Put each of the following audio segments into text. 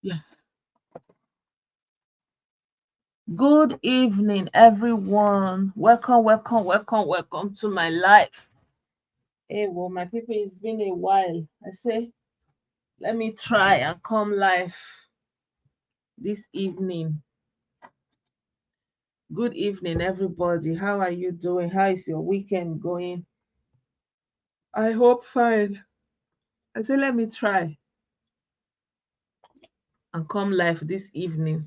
Yeah. Good evening, everyone. Welcome to my life. Hey, well, my people, it's been a while. I say, let me try and come live this evening. Good evening, everybody. How are you doing? How is your weekend going? I hope fine. I say, let me try and come live this evening.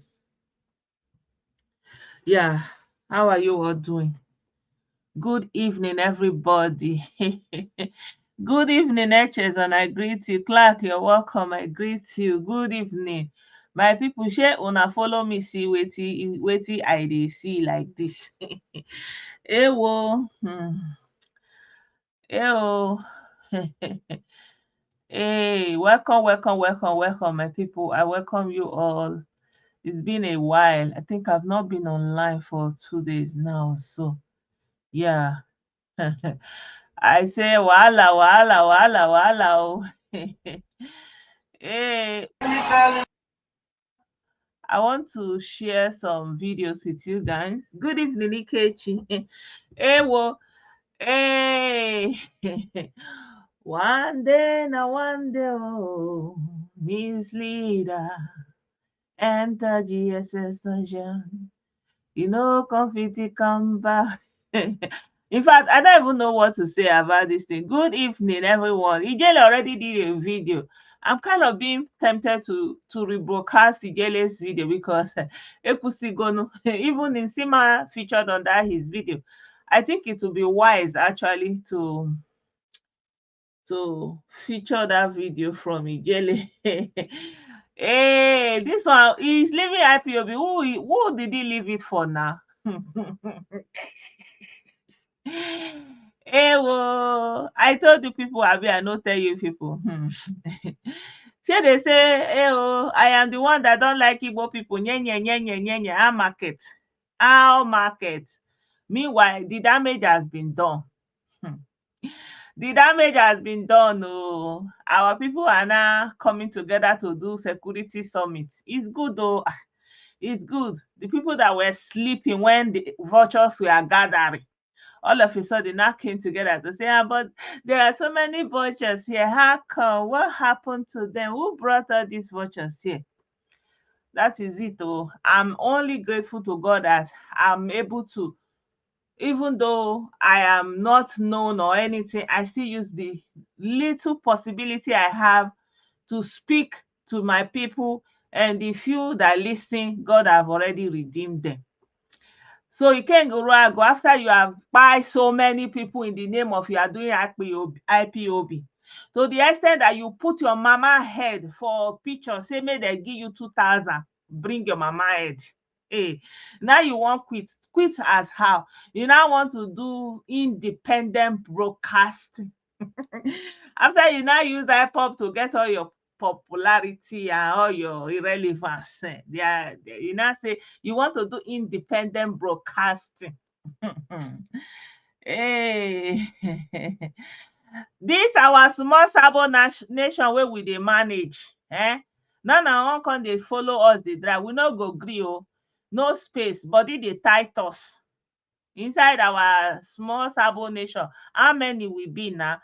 Yeah. How are you all doing? Good evening, everybody. Good evening, Etches, and I greet you. Clark, you're welcome. I greet you. Good evening. My people, share una follow me see wetin I dey see like this. Ewo. Ewo. Hey, welcome, my people. I welcome you all. It's been a while. I think I've not been online for 2 days now. So, yeah. I say wahala oh. Hey, I want to share some videos with you guys. Good evening, Ikechi. Hey, wo. Hey. One day, oh, Miss Leader, enter GSS station. You know, confetti come back. In fact, I don't even know what to say about this thing. Good evening, everyone. Ijele already did a video. I'm kind of being tempted to rebroadcast Ijele's video because Ekusigonu, even Nsima featured under his video. I think it would be wise actually to feature that video from Ijele. Hey, this one is leaving IPOB. Who did he leave it for now? Hey, whoa. I told you people, Abi, I no tell you people. Shey they say, hey, oh, I am the one that don't like Igbo people. Nye, nye, nye, nye, nye, nye. Our market. Our market. Meanwhile, the damage has been done. Hmm. The damage has been done. Oh, our people are now coming together to do security summit. It's good though. It's good. The people that were sleeping when the vultures were gathering, all of a sudden now came together to say, but there are so many vultures here. How come? What happened to them? Who brought all these vultures here? That is it. Oh, I'm only grateful to God that I'm able to, even though I am not known or anything, I still use the little possibility I have to speak to my people, and the few that listen, God have already redeemed them. So Ikenga Uruagu, after you have buy so many people in the name of you are doing IPOB, to the extent that you put your mama head for picture, say make they give you 2,000, bring your mama head. Hey, now you want quit. Quit as how? You now want to do independent broadcasting. After you now use IPOB to get all your popularity and all your irrelevance, you now say you want to do independent broadcasting. Hey. This our small sabo nation wey we dey manage. Now na one come dey follow us dey drive. We no go gree oh. No space, body dey tight us. Inside our small sabo nation, how many we be now?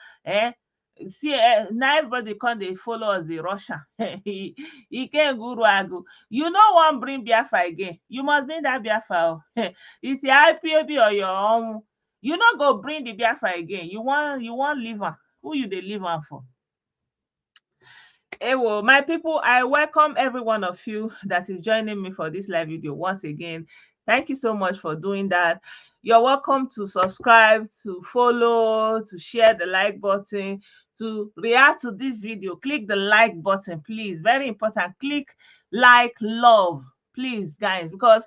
See, now everybody come dey follow us dey rush am. Ikenga Uruagu, you no wan bring Biafra again, you must bring that Biafra oh. It's your IPOB or your own. You no go bring the Biafra again, you wan leave am. Who you dey leave am for? Well, my people, I welcome every one of you that is joining me for this live video once again. Thank you so much for doing that. You're welcome to subscribe, to follow, to share the like button, to react to this video. Click the like button, please. Very important. Click like, love, please, guys, because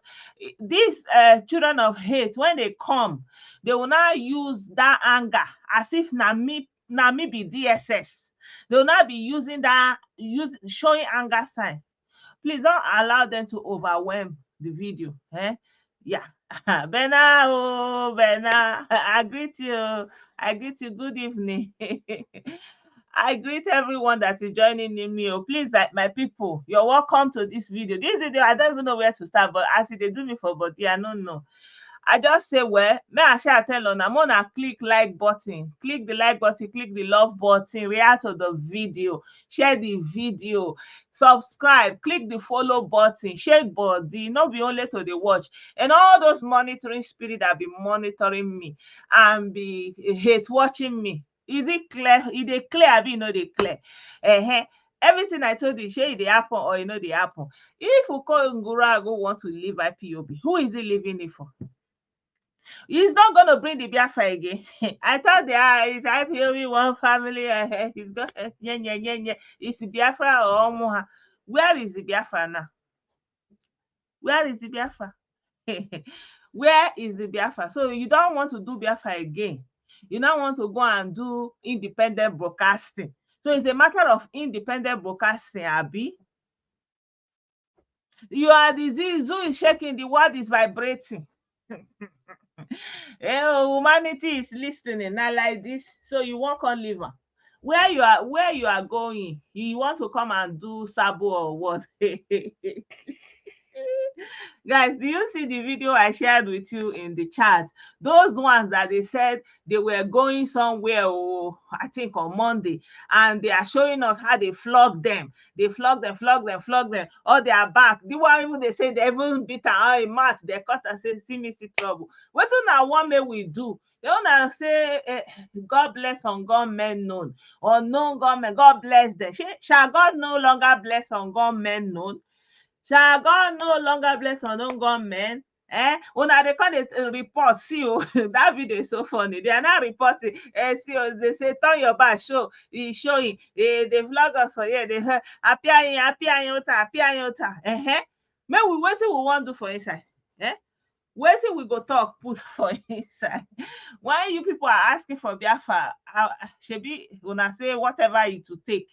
these children of hate, when they come, they will not use that anger as if na me be DSS. They will not be using that, showing anger sign. Please don't allow them to overwhelm the video. Yeah. Bena, oh, Bena, I greet you. I greet you. Good evening. I greet everyone that is joining me. Oh, please, my people, you're welcome to this video. This video, I don't even know where to start, but as they do me for body, I don't know. I just say, well, may I shall tell on, I'm gonna click like button, click the like button, click the love button, react to the video, share the video, subscribe, click the follow button, shake body, not be only to the watch, and all those monitoring spirit that be monitoring me and be hate watching me. Is it clear? Is it clear? I be know they clear. Everything I told you, share the happen or you know the happen. If Ikenga Uruagu want to leave IPOb, who is he leaving it for? He's not going to bring the Biafra again. I thought it's IPOb one family. He's got it's Biafra or Omoha. Where is the Biafra now? Where is the Biafra? Where is the Biafra? So you don't want to do Biafra again. You now want to go and do independent broadcasting. So it's a matter of independent broadcasting, Abi. You are the zoo is shaking, the world is vibrating. Humanity is listening now like this, so you won't come live. Where you are going, you want to come and do sabo or what? Guys, do you see the video I shared with you in the chat? Those ones that they said they were going somewhere, I think on Monday, and they are showing us how they flogged them. They flogged them. Oh, they are back. The one even they say they even beat a mat. They cut and say, see me, see trouble. What now one may we do? They want to say, God bless unborn men known. Unknown government, God bless them. Shall God no longer bless unborn men known? Shall God no longer bless unknown men? When they call it report, see that video is so funny. They are not reporting. See, they say turn your back, show. He's showing. They vlog us for here. They appear. May we wait till we want to do for inside. Wait till we go talk put for inside. Why you people are asking for Biafra? Shebi una say whatever it will take.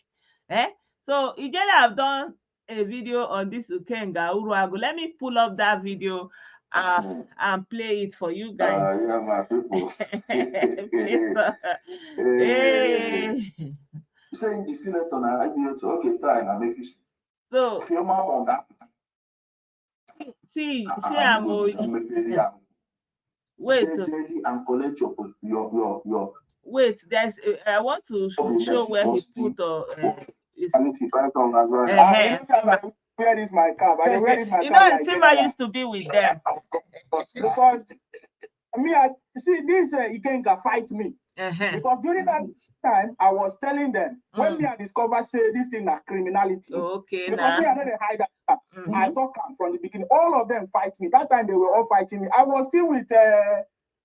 So Ijele have done a video on this Ikenga Uruagu. Let me pull up that video and play it for you guys. Yeah, my people. Please, hey. Saying the senator now, okay, try and make you see. So see, I'm wait and collect your wait, there's I want to show where he put where is my car? Where is my you know, Sima used to be with them. Because I see this Ikenga fight me. Because during that time I was telling them when me I discover say this thing is criminality. Okay, because me I know they hide that. I talk from the beginning. All of them fight me. That time they were all fighting me. I was still with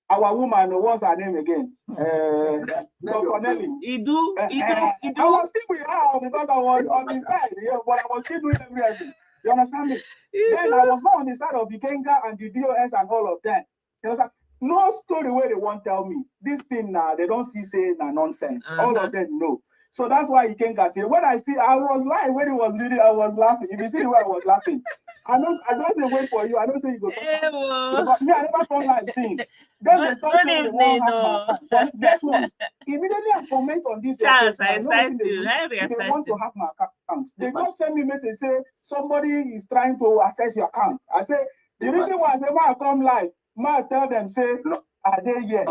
our woman, what's her name again? Corneli. Idu. I was still with her because I was on the side, but I was still doing everything. You understand me? Then I was not on the side of Ikenga and the DOS and all of them. You understand? No story where they won't tell me. This thing now, they don't see say nonsense. All of them know. So that's why Ikenga tell. When I was lying when it was reading, I was laughing. If you see the way I was laughing, I just wait for you. I don't say you go talk. Me, I never come live since. Then they talk say they won't have my account. But guess what? Immediately I comment on this. Charles, I start they want to have my account. They just send me message say somebody is trying to access your account. I say the reason why I say I come live, I tell them say no. Are they here?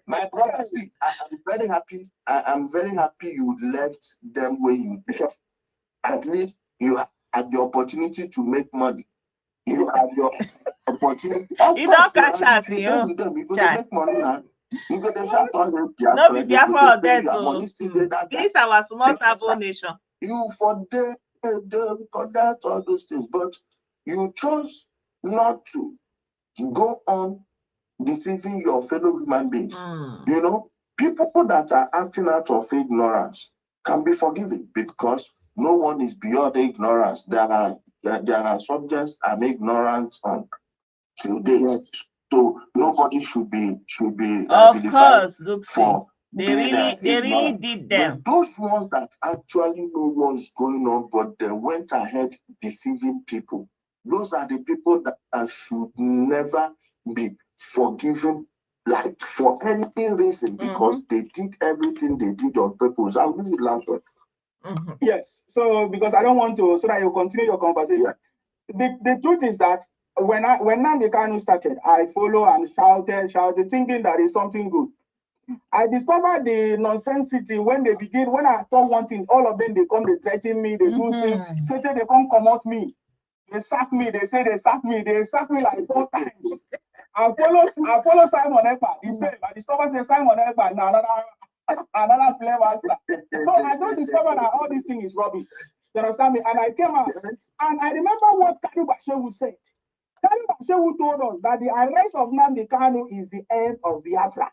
My brother, see, I'm very happy. I'm very happy you left them when you did. At least you had the opportunity to make money. You have your opportunity. You don't catch us, you go make money now. You go to shout on him. No, be Biafra or dead. This our small Sabo nation. You for the conduct all those things, but you chose not to go on deceiving your fellow human beings. You know, people that are acting out of ignorance can be forgiven because no one is beyond ignorance. There are subjects I'm ignorant on today. So nobody should be of course, look, for they really did them. But those ones that actually know what's going on, but they went ahead deceiving people, those are the people that should never be forgiven, like for any reason, because they did everything they did on purpose. I'll give you last one. Yes. So because I don't want to, so that you continue your conversation. The truth is that when Nnamdi Kanu started, I follow and shouted, thinking that is something good. I discovered the nonsensity when they begin, when I thought one thing, all of them, they come, they threaten me, they do things, say they come out me. They sack me, they say they sack me like 4 times. I follow Simon Ekpa, the same. I discovered say Simon Ekpa now another flavor. So I don't discover that all this thing is rubbish. You understand me? And I came out and I remember what Kanu Bashewu said. Kanu Bashewu told us that the arrest of Nnamdi Kanu is the end of Biafra.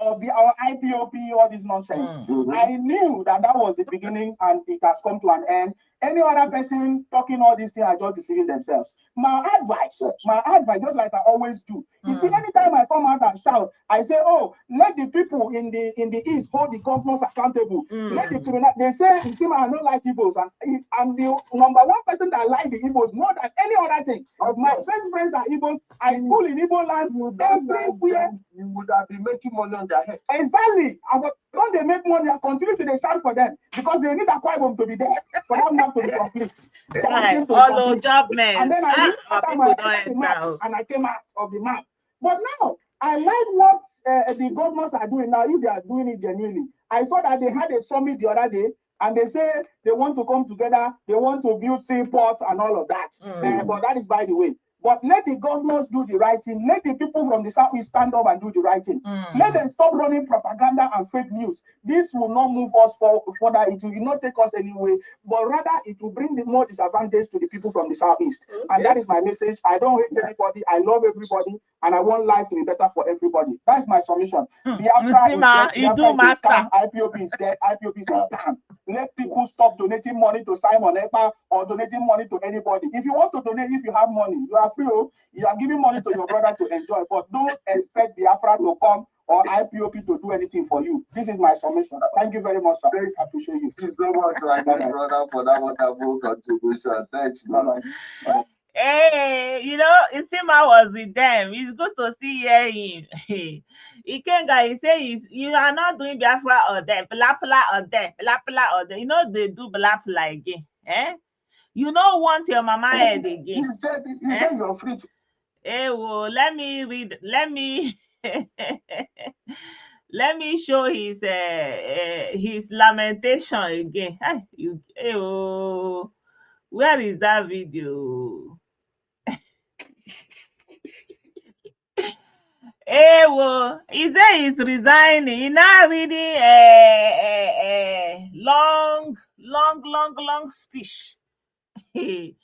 Of our IPOb, all this nonsense. I knew that was the beginning and it has come to an end. Any other person talking all these things are just deceiving themselves. My advice, just like I always do. You see, anytime I come out and shout, I say, oh, let the people in the East hold the governors accountable. Let the criminal, they say, you see, I don't like Igbos, and I'm the number one person that like the Igbos more than any other thing. My best friends are Igbos. I school in Igbo land. Everywhere. You would have been making money on their head. Exactly. When they make money, I continue to shout for them because they need a IPOb to be there for that map to be complete. All job men. And then I moved the map and I came out of the map. But now I like what the governors are doing now. If they are doing it genuinely, I saw that they had a summit the other day. And they say they want to come together, they want to build seaports and all of that. But that is by the way. But let the governors do the right thing. Let the people from the Southeast stand up and do the right thing. Let them stop running propaganda and fake news. This will not move us further. It will not take us anywhere, but rather it will bring more disadvantage to the people from the Southeast. And that is my message. I don't hate anybody. I love everybody. And I want life to be better for everybody. That's my submission. Biafra is dead. Biafra is a scam. IPOb is dead. IPOb is a scam. Let people stop donating money to Simon Ekpa or donating money to anybody. If you want to donate, if you have money, you are free. You are giving money to your brother to enjoy, but don't expect Biafra to come or IPOb to do anything for you. This is my submission. Thank you very much, sir. I appreciate you. Thank you so much, my brother, for that wonderful contribution. Thanks, man. Hey, Isima was with them. It's good to hear him. Ikenga, he says you are not doing Biafra or there, blah or there, blah or there. They do blah again. You don't want your mama head again. You said you're free to. Hey, well, let me read. Let me let me show his lamentation again. Where is that video? Well, he said he's resigning. He's now reading a long speech. Hey,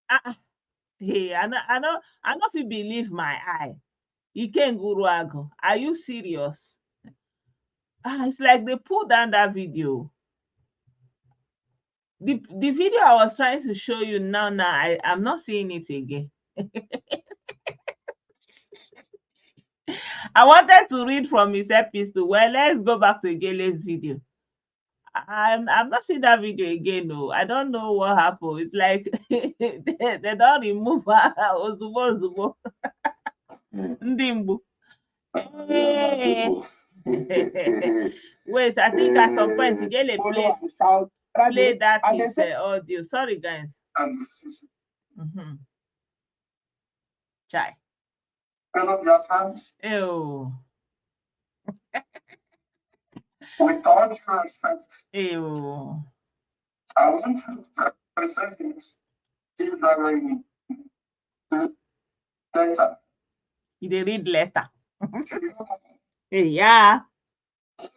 I know if you believe my eye. Ikenga Uruagu, are you serious? It's like they pulled down that video. The video I was trying to show you now, I'm not seeing it again. I wanted to read from his epistle. Well, let's go back to Gele's video. I'm not seeing that video again. No, I don't know what happened. It's like they don't remove Ozubo. Ndimbu. Wait, I think at some point Gele play that his audio. Sorry, guys. Chai. Ew. With all due respect, Ew. I want to present this letter. You read letter. Yeah.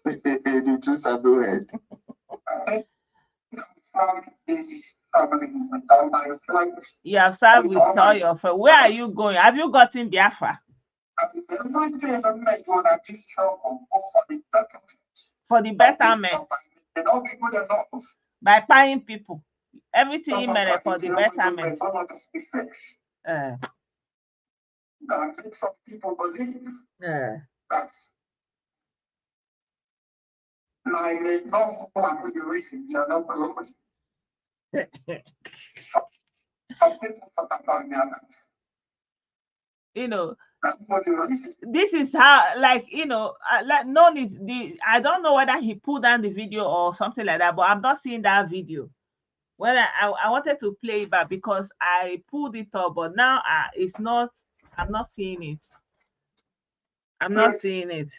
The two go ahead. You have served with all your friends. Where are you going? Have you gotten Biafra? For the betterment. By buying people. Everything you made for the betterment. That makes some people believe that like no one will reason you're not You know, this is how, like, you know, like, none is the, I don't know whether he pulled down the video or something like that, but I'm not seeing that video. When I wanted to play it back because I pulled it up, but now it's not, I'm not seeing it. I'm not seeing it.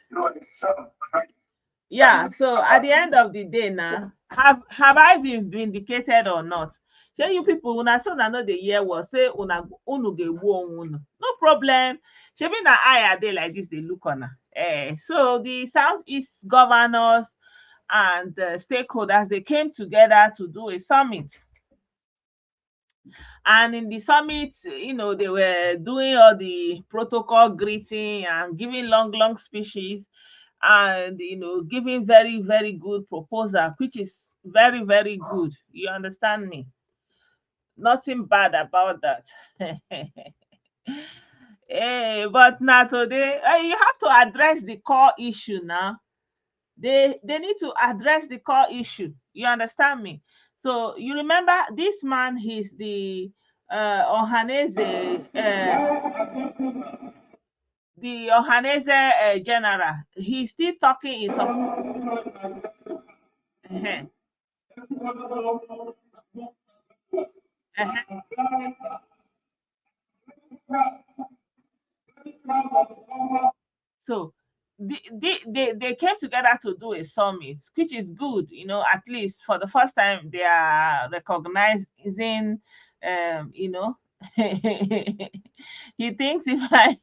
Yeah, so at the end of the day now, have I been vindicated or not? Say you people, una so na know the year was say una unu ge wo unu. No problem. Shebi na I are they like this, they look on her. So the Southeast governors and stakeholders, they came together to do a summit. And in the summit, you know, they were doing all the protocol greeting and giving long speeches, and, you know, giving very, very good proposal, which is very, very good. You understand me? Nothing bad about that. But now today, you have to address the core issue now. They need to address the core issue. You understand me? So you remember this man, he's the Ohaneze, the Ohaneze general. He's still talking in some. So they came together to do a summit, which is good, you know. At least for the first time, they are recognizing, you know, he thinks if I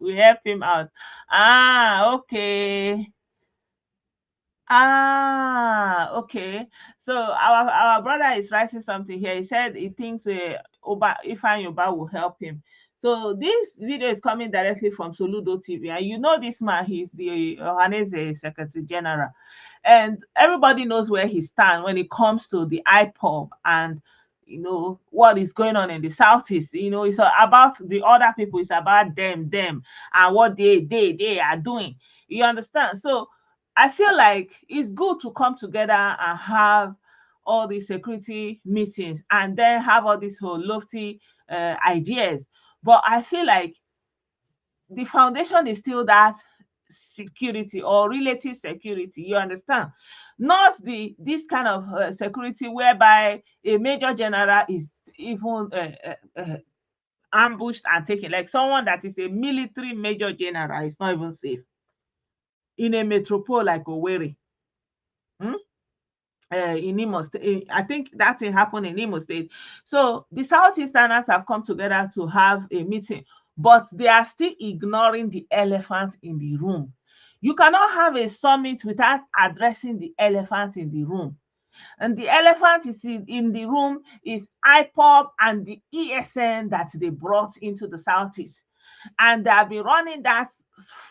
we help him out. Okay. Okay. So our brother is writing something here. He said he thinks Ifeanyi Uba will help him. So this video is coming directly from Soludo TV, and you know this man, he's the Ohaneze Secretary General, and everybody knows where he stands when it comes to the IPOb and, you know, what is going on in the Southeast. You know, it's about the other people, it's about them, and what they are doing. You understand? So I feel like it's good to come together and have all these security meetings and then have all these whole lofty ideas. But I feel like the foundation is still that security or relative security. You understand? Not this kind of security whereby a major general is even ambushed and taken. Like someone that is a military major general is not even safe in a metropole like Owerri. In Imo State. I think that thing happened in Imo State. So the Southeasterners have come together to have a meeting, but they are still ignoring the elephant in the room. You cannot have a summit without addressing the elephant in the room. And the elephant is in the room is IPOb and the ESN that they brought into the Southeast. And they have been running that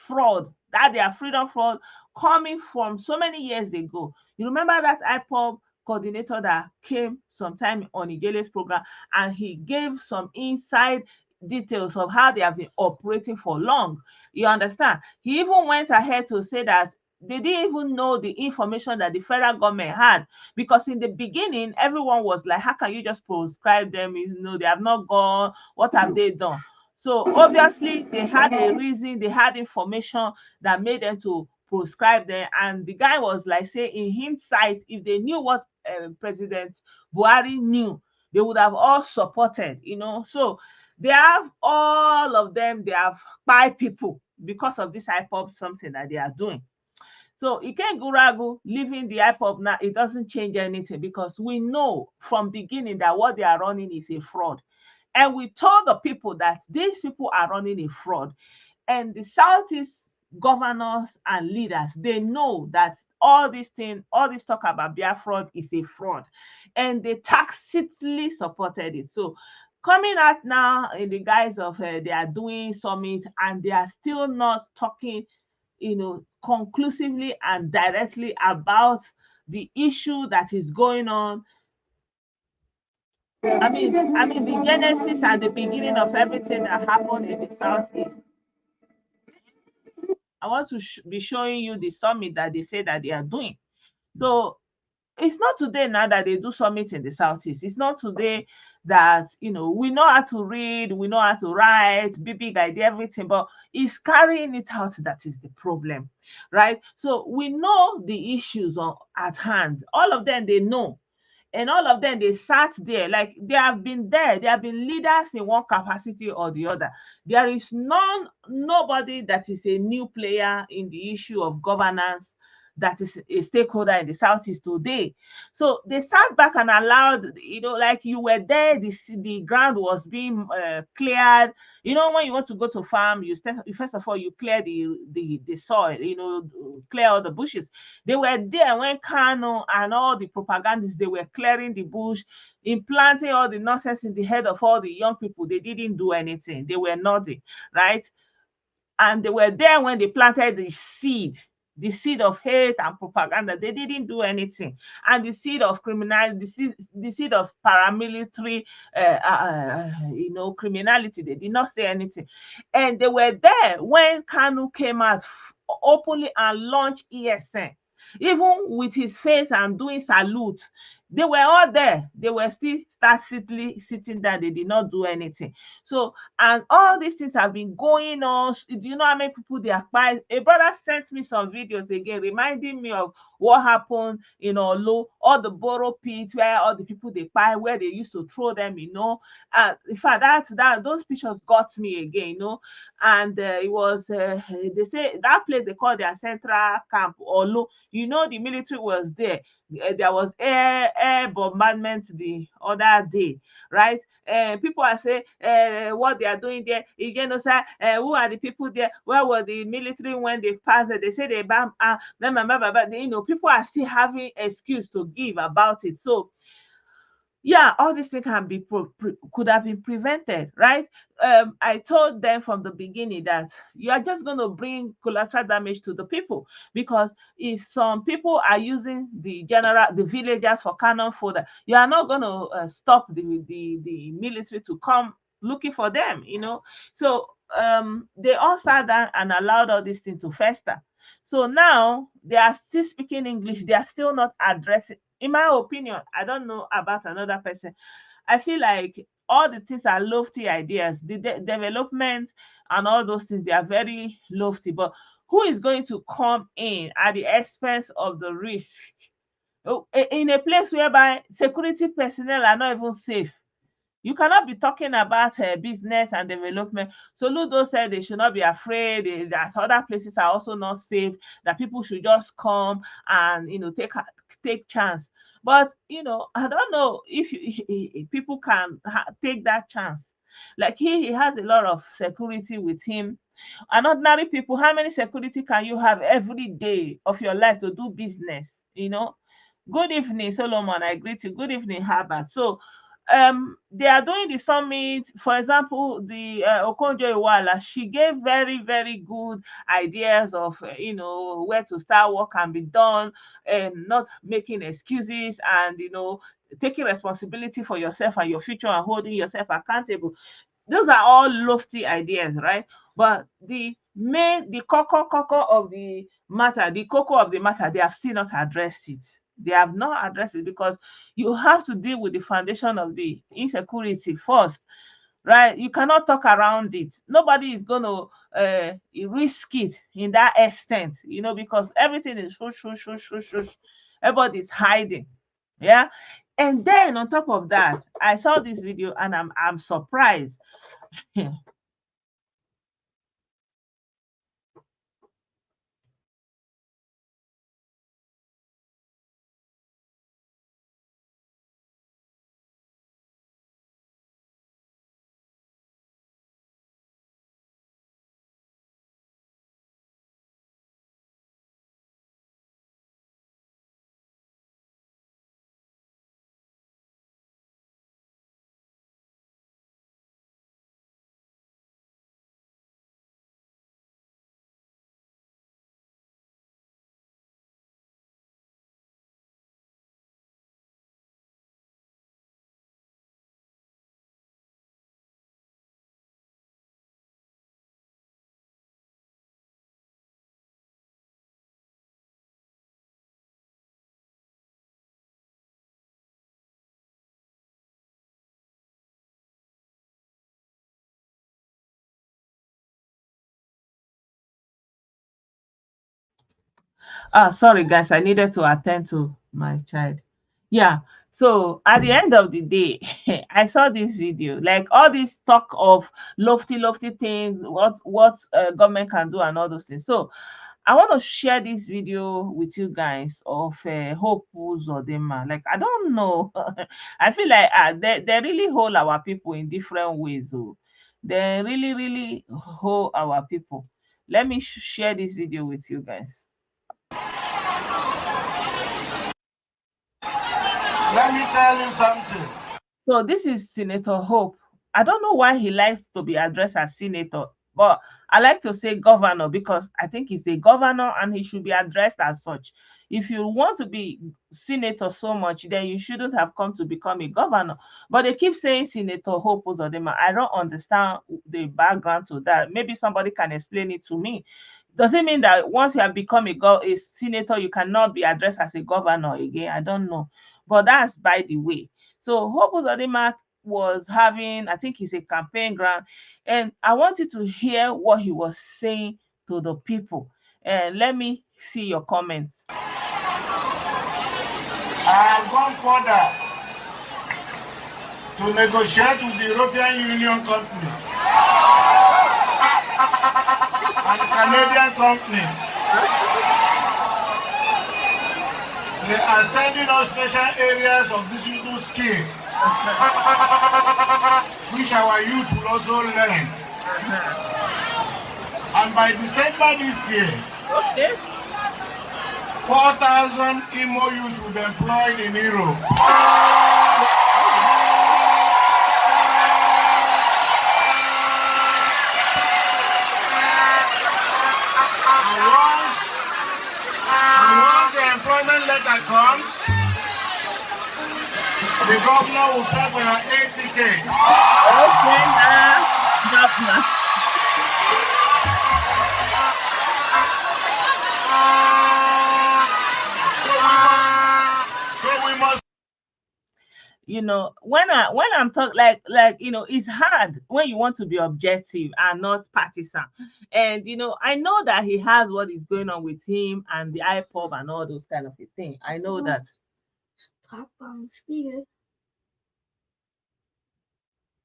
fraud, that their freedom fraud, coming from so many years ago. You remember that IPOb coordinator that came sometime on Ijele's program, and he gave some inside details of how they have been operating for long. You understand? He even went ahead to say that they didn't even know the information that the federal government had, because in the beginning, everyone was like, how can you just prescribe them? You know, they have not gone. What have they done? So obviously they had a reason, they had information that made them to proscribe them. And the guy was like, say, in hindsight, if they knew what President Buhari knew, they would have all supported, you know. So they have all of them, they have 5 people because of this IPOb something that they are doing. So Ikenga Uruagu leaving the IPOb now, it doesn't change anything, because we know from beginning that what they are running is a fraud. And we told the people that these people are running a fraud. And the Southeast governors and leaders, they know that all this talk about Biafra is a fraud. And they tacitly supported it. So coming out now in the guise of they are doing summit, and they are still not talking, you know, conclusively and directly about the issue that is going on. I mean, the genesis and the beginning of everything that happened in the Southeast. I want to be showing you the summit that they say that they are doing. So it's not today now that they do summit in the Southeast. It's not today that, we know how to read, we know how to write, big idea, everything, but it's carrying it out that is the problem, right? So we know the issues at hand. All of them, they know. And all of them, they sat there, like they have been there. They have been leaders in one capacity or the other. There is nobody that is a new player in the issue of governance that is a stakeholder in the Southeast today. So they sat back and allowed, like you were there, the ground was being cleared. When you want to go to farm, first of all, you clear the soil, clear all the bushes. They were there when Kano and all the propagandists, they were clearing the bush, implanting all the nonsense in the head of all the young people. They didn't do anything. They were nodding, right? And they were there when they planted the seed of hate and propaganda. They didn't do anything. And the seed of criminality, the seed of paramilitary, criminality, they did not say anything. And they were there when Kanu came out openly and launched ESN, even with his face and doing salute. They were all there. They were still sitting there. They did not do anything. So, and all these things have been going on. Do you know how many people they acquired? A brother sent me some videos again, reminding me of what happened in Olo, all the borough pits where all the people they buy, where they used to throw them, And in fact, those pictures got me again, And it was, they say that place they call their central camp, Olo. The military was there. There was air bombardment the other day, right? People are saying what they are doing there is genocide. Who are the people there? Where were the military when they passed it? They say they bam, people are still having excuse to give about it. So yeah, all these things can be could have been prevented, right? I told them from the beginning that you are just going to bring collateral damage to the people, because if some people are using the villagers for cannon fodder, you are not going to stop the military to come looking for them, So they all sat down and allowed all these things to fester. So now they are still speaking English. They are still not addressing. In my opinion, I don't know about another person. I feel like all the things are lofty ideas. The development and all those things, they are very lofty. But who is going to come in at the expense of the risk? In a place whereby security personnel are not even safe. You cannot be talking about business and development. So Ludo said they should not be afraid, that other places are also not safe, that people should just come and take chance. But I don't know if people can take that chance. Like he has a lot of security with him. And ordinary people, how many security can you have every day of your life to do business? Good evening, Solomon. I greet you. Good evening, Herbert. So they are doing the summit. For example, the Okonjo Iweala, she gave very, very good ideas of where to start, what can be done, and not making excuses, and taking responsibility for yourself and your future and holding yourself accountable. Those are all lofty ideas, right? But the cocoa of the matter, they have still not addressed it. They have not addressed it, because you have to deal with the foundation of the insecurity first, right? You cannot talk around it. Nobody is going to risk it in that extent, because everything is shush. Everybody's hiding. Yeah. And then on top of that, I saw this video and I'm surprised. Sorry guys, I needed to attend to my child. Yeah. So at the end of the day, I saw this video, like all this talk of lofty things, what government can do and all those things. So I want to share this video with you guys of Hope Uzodimma. Like, I don't know. I feel like they really hold our people in different ways. Oh. They really hold our people. Let me share this video with you guys. Let me tell you something. So this is Senator Hope. I don't know why he likes to be addressed as senator, but I like to say governor because I think he's a governor and he should be addressed as such. If you want to be senator so much, then you shouldn't have come to become a governor. But they keep saying Senator Hope Uzodimma. I don't understand the background to that. Maybe somebody can explain it to me. Does it mean that once you have become a senator, you cannot be addressed as a governor again? I don't know. But that's by the way. So Hope Uzodimma was having, I think it's a campaign ground, and I want you to hear what he was saying to the people. And let me see your comments. I have gone further to negotiate with the European Union companies and Canadian companies. They are sending us special areas of digital skill, which our youth will also learn. And by December this year, 4,000 Imo youths will be employed in Europe. And once the employment letter comes, the governor will pay for your 8 tickets. Okay, governor. So we must. You know, when I'm talking, you know, it's hard when you want to be objective and not partisan. And you know, I know that he has what is going on with him and the IPOb and all those kind of a thing. I know that. Stop on speaker.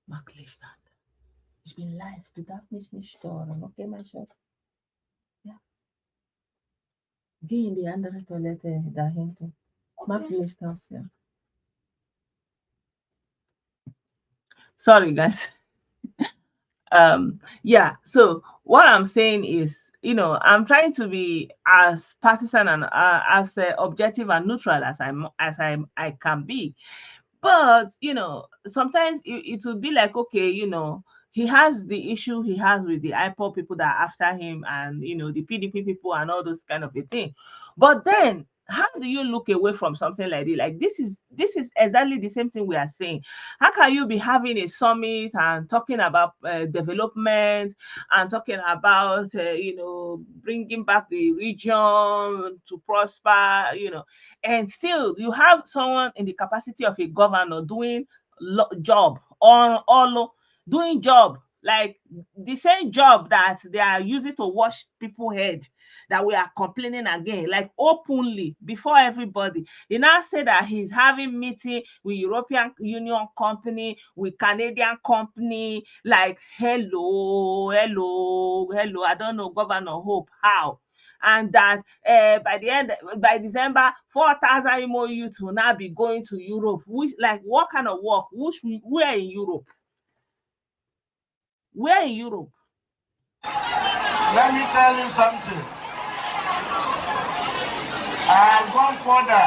Marklestand. Ich bin live. Du darfst mich nicht stören, okay, mein Chef? Ja. Geh in die andere Toilette da hinten. Mach Distanz, ja. Sorry, guys. Yeah, so what I'm saying is, you know, I'm trying to be as partisan and as objective and neutral as I can be. But you know, sometimes it will be like, okay, you know, he has the issue he has with the IPOb people that are after him, and you know, the PDP people and all those kind of a thing. But then how do you look away from something like this? Like this is exactly the same thing we are saying. How can you be having a summit and talking about development and talking about you know, bringing back the region to prosper, you know, and still you have someone in the capacity of a governor doing job on all doing job, like the same job that they are using to wash people's head, that we are complaining again, like openly before everybody. He now said that he's having meeting with European Union company, with Canadian company, like hello. I don't know, Governor Hope, how? And that by December, 4,000 Imo youths will now be going to Europe. Which, like, what kind of work? Where in Europe? Where in Europe? Let me tell you something. I have gone further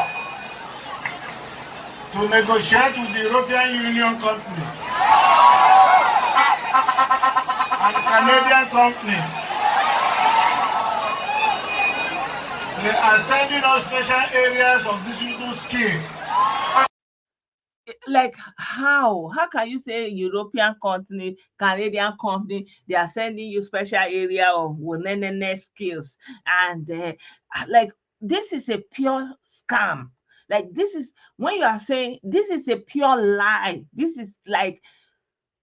to negotiate with the European Union companies and Canadian companies. They are sending us special areas of digital skill. Like how can you say European company, Canadian company, they are sending you special area of skills, and like this is a pure scam. Like this is when you are saying this is a pure lie. This is like,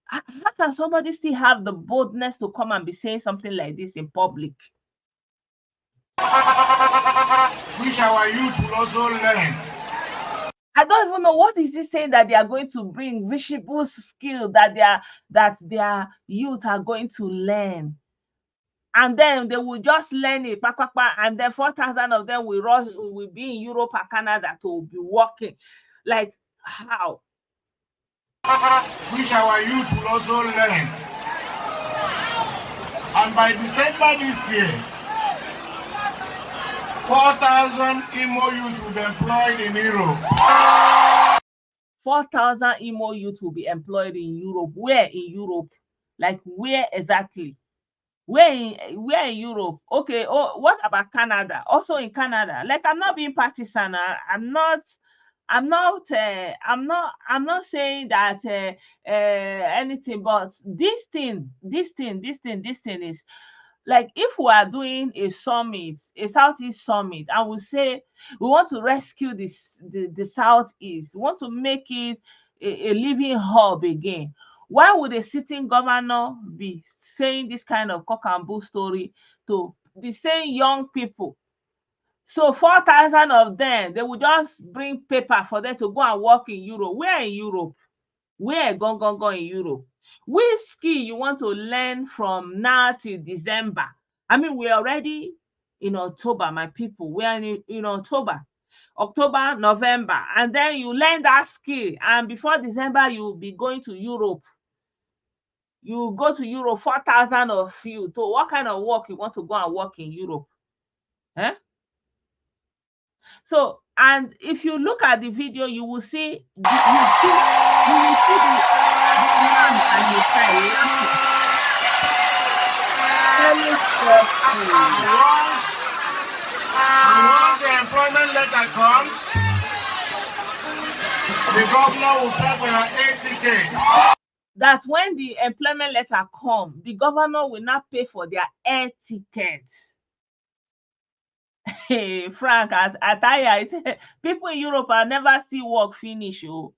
how can somebody still have the boldness to come and be saying something like this in public? which our youth will also learn. I don't even know what is he saying that they are going to bring visible skill that their youth are going to learn. And then they will just learn it, and then 4,000 of them will be in Europe or Canada to be working. Like how? Which our youth will also learn. And by December this year, 4,000 Imo youths will be employed in Europe. 4,000 Imo youth will be employed in Europe. Where in Europe? Like where exactly? Where in Europe? Okay. Oh, what about Canada? Also in Canada. Like I'm not being partisan. I'm not saying that anything, but this thing is like if we are doing a summit, a Southeast summit, and we say we want to rescue the Southeast, we want to make it a living hub again. Why would a sitting governor be saying this kind of cock and bull story to the same young people? So 4,000 of them, they will just bring paper for them to go and work in Europe. Where in Europe? Where go in Europe? Which skill you want to learn from now till December? I mean, we're already in October, my people. We are in October, November, and then you learn that skill, and before December, you'll be going to Europe. You go to Europe, 4,000 of you. So what kind of work you want to go and work in Europe? Eh? So, and if you look at the video, you will see the man and his and once the employment letter comes, the governor will pay for your air tickets. That when the employment letter comes, the governor will not pay for their air tickets. Hey, Frank, I tell you, people in Europe will never see work finish. Oh,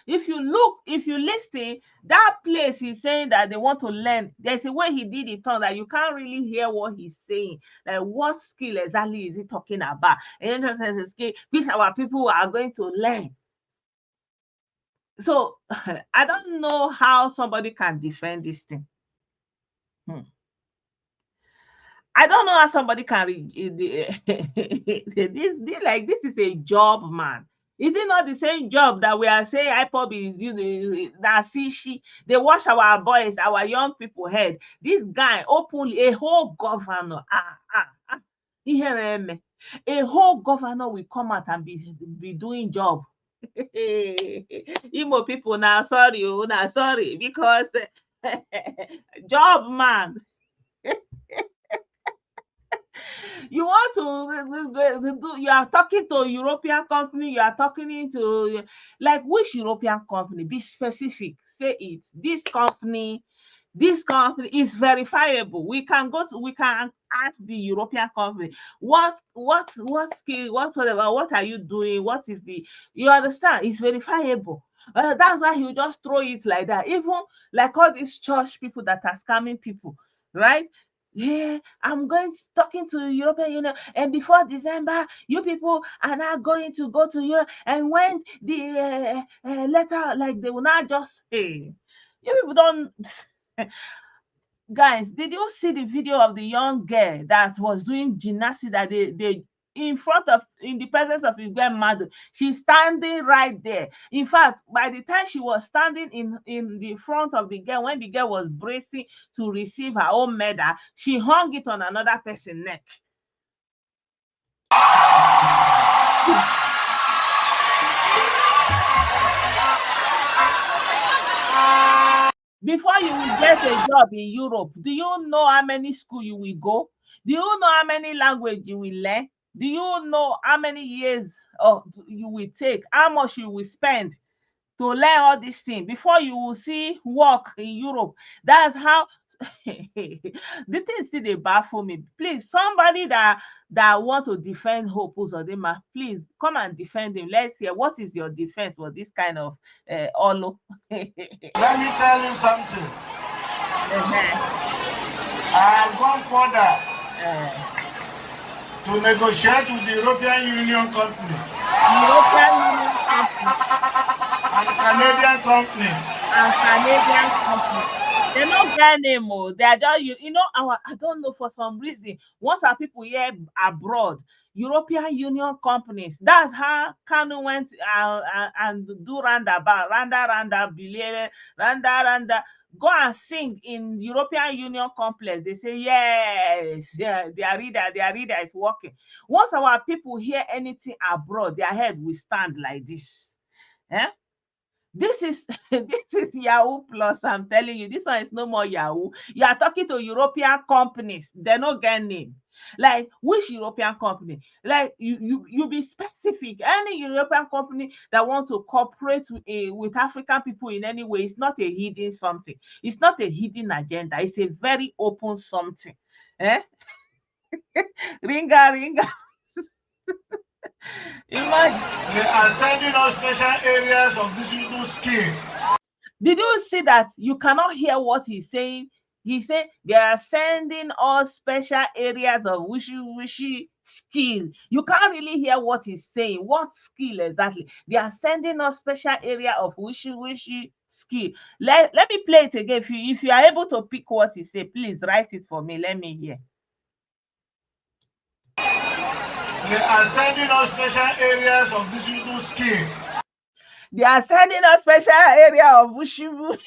if you listen, that place is saying that they want to learn. There's a way he did it on that you can't really hear what he's saying. Like, what skill exactly is he talking about? And then skill which our people are going to learn. So I don't know how somebody can defend this thing. I don't know how somebody can this is a job, man. Is it not the same job that we are saying IPOb is using? They wash our boys, our young people head. This guy openly a whole governor. A whole governor will come out and be doing job. Imo people now sorry because job, man. You want to you are talking to a European company, you are talking to like which European company? Be specific, say it. This company is verifiable. We can ask the European company what skill, whatever, what are you doing? What is you understand? It's verifiable. That's why you just throw it like that. Even like all these church people that are scamming people, right? Yeah, I'm talking to the European Union, and before December, you people are now going to go to Europe. And when the letter, like they will not just you people don't. Guys, did you see the video of the young girl that was doing gymnastics that they in the presence of his grandmother? She's standing right there. In fact, by the time she was standing in the front of the girl, when the girl was bracing to receive her own medal, she hung it on another person's neck. Before you will get a job in Europe, do you know how many schools you will go? Do you know how many language you will learn? Do you know how many years you will take? How much you will spend to learn all these things before you will see work in Europe? That's how the thing still they baffle me. Please, somebody that want to defend Hope Uzodimma, please come and defend him. Let's hear what is your defense for this kind of Olo. Let me tell you something. I have gone further. to negotiate with the European Union companies European Union companies and Canadian companies. They don't get name. They are just I don't know, for some reason. Once our people here abroad, European Union companies. That's how Kanu went and do roundabout, randa, go and sing in European Union complex. They say yes, yeah, their reader is working. Once our people hear anything abroad, their head will stand like this. Eh? This is this is Yahoo Plus. I'm telling you, this one is no more Yahoo. You are talking to European companies. They're not getting. Like, which European company? Like, you be specific. Any European company that want to cooperate with African people in any way, it's not a hidden something. It's not a hidden agenda. It's a very open something. Eh? Ringa. Imagine. They are sending us special areas of digital skill. Did you see that? You cannot hear what he's saying. He said they are sending us special areas of wishy skill. You can't really hear what he's saying. What skill exactly? They are sending us special area of wishy skill. Let me play it again. If you are able to pick what he said, please write it for me. Let me hear. They are sending us special areas of digital skill. They are sending us special area of Bushibu.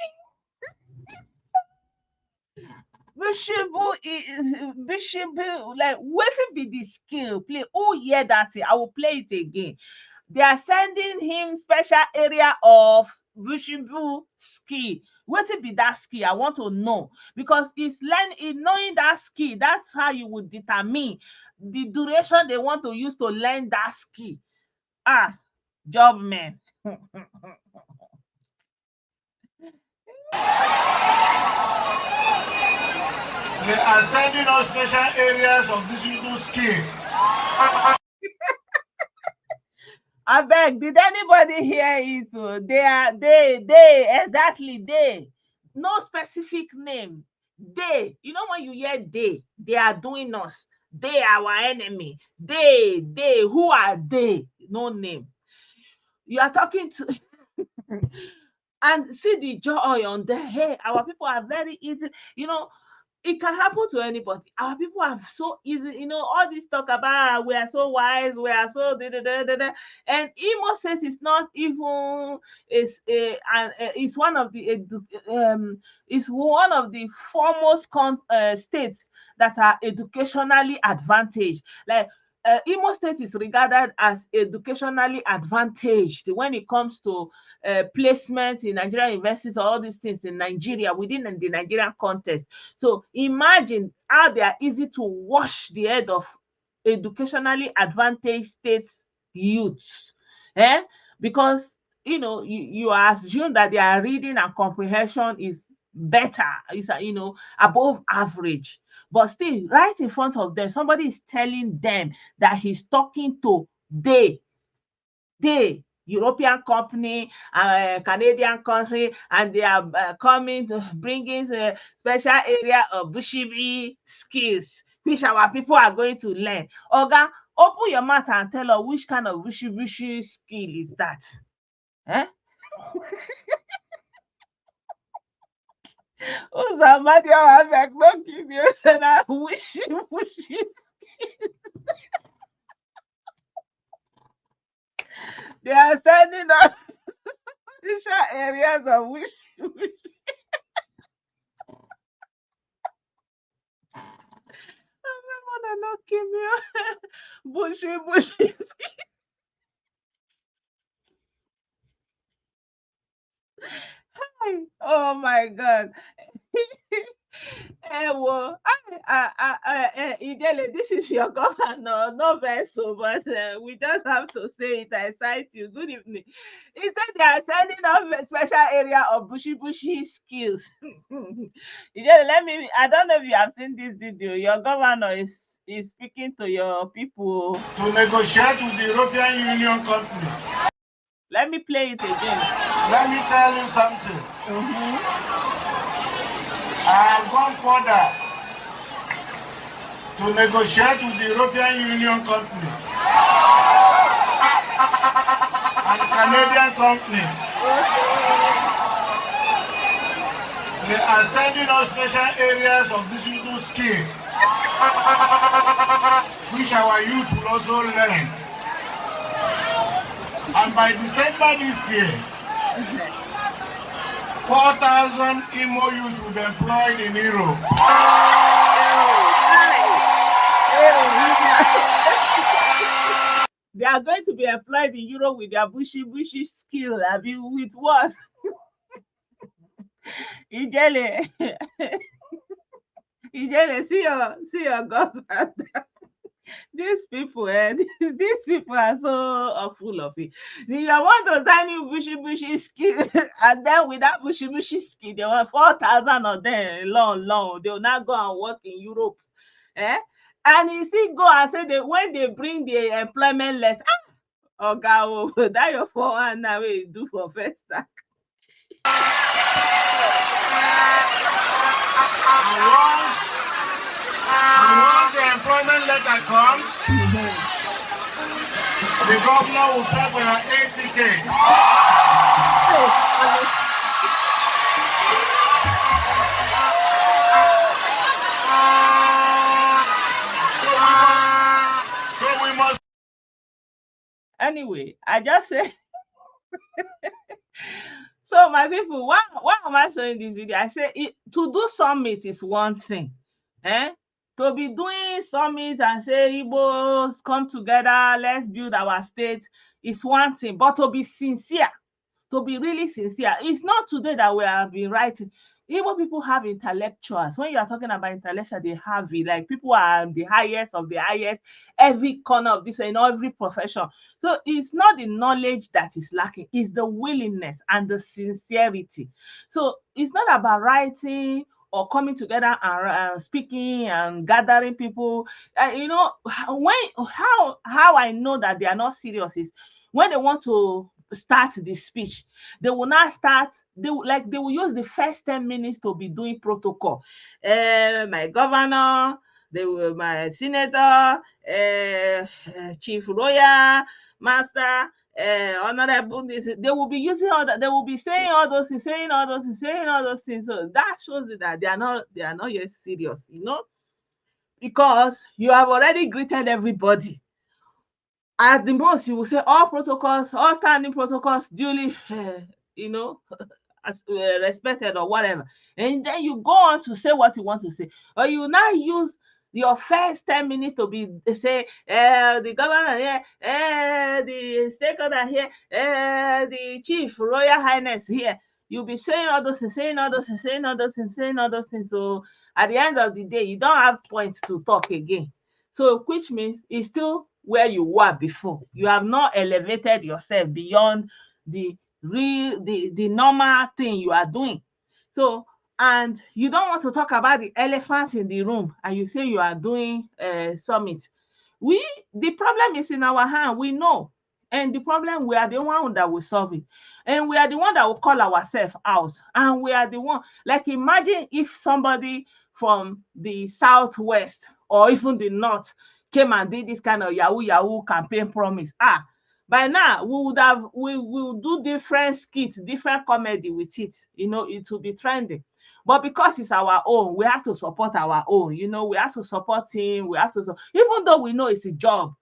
Bushibu, like, what be the skill? Play. Oh, yeah, that's it. I will play it again. They are sending him special area of Bushibu skill. What be that skill? I want to know, because it's knowing that skill. That's how you would determine the duration they want to use to learn that skill. Job man. They are sending us special areas of digital skill. I beg, did anybody hear it? They exactly they. No specific name. They. You know when you hear they are doing us. They are our enemy. They, who are they? No name. You are talking to and see the joy on there. Hey, our people are very easy. It can happen to anybody. Our people are so easy. All this talk about we are so wise, we are so and Imo State is not even it's one of the foremost states that are educationally advantaged. Like, Imo State is regarded as educationally advantaged when it comes to placements in Nigerian universities, or all these things in Nigeria, within the Nigerian context. So imagine how they are easy to wash the head of educationally advantaged states youths. Because you assume that their reading and comprehension is better, is above average. But still, right in front of them, somebody is telling them that he's talking to they, European company, Canadian country, and they are coming to bringing a special area of Bushibi skills, which our people are going to learn. Oga, open your mouth and tell us which kind of Bushibi skill is that? Uzamadia avec no give you a wishy. They are sending us special areas of wishy. I'm not give you bushy. Oh my God. Idele, this is your governor, no vessel, but we just have to say it. I cite you. Good evening. He said they are sending off a special area of bushy skills. Idele, I don't know if you have seen this video. Your governor is speaking to your people to negotiate with the European Union companies. Let me play it again. Let me tell you something. I have gone further to negotiate with the European Union companies and Canadian companies. They are sending us special areas of digital skill, which our youth will also learn. And by December this year, 4,000 Imo youths will be employed in Europe. They are going to be employed in Europe with their bushy skill. I mean, with what? Ijele, see your godfather. These people, these people are so full of it. You want to sign you bushy skill, and then with that bushy skill, they want 4,000 of them long. They will not go and work in Europe. And you see, go and say that when they bring the employment letter, oh, that your 401 now we do for first stack. And once the employment letter comes, the governor will pay for your 8 tickets. So we must. Anyway, I just say. So my people, why am I showing this video? I say to do summit is one thing. To be doing summit and say Igbos come together, let's build our state is one thing. But to be sincere, to be really sincere, it's not today that we have been writing. Igbo people have intellectuals. When you are talking about intellectual, they have it. Like people are the highest of the highest, every corner of this in every profession. So it's not the knowledge that is lacking, it's the willingness and the sincerity. So it's not about writing or coming together and speaking and gathering people. How I know that they are not serious is when they want to start the speech, they will not start. They will use the first 10 minutes to be doing protocol. My governor, my senator, chief lawyer, master, honorable. They will be using all that. They will be saying all those things, saying all those things. So that shows that they are not yet serious, because you have already greeted everybody. At the most, you will say all protocols, all standing protocols duly, respected or whatever. And then you go on to say what you want to say. Or you now use your first 10 minutes to say, the governor here, the stakeholder here, the chief, royal highness here. You'll be saying all those things, saying all those things. So at the end of the day, you don't have points to talk again. So which means it's still where you were before. You have not elevated yourself beyond the normal thing you are doing. So, and you don't want to talk about the elephants in the room, and you say you are doing a summit. The problem is in our hand, we know. And the problem, we are the one that will solve it. And we are the one that will call ourselves out. And we are the one, like imagine if somebody from the southwest or even the north came and did this kind of Yahoo campaign promise. By now we will do different skits, different comedy with it. It will be trending. But because it's our own, we have to support our own. We have to support him. We have to, even though we know it's a job.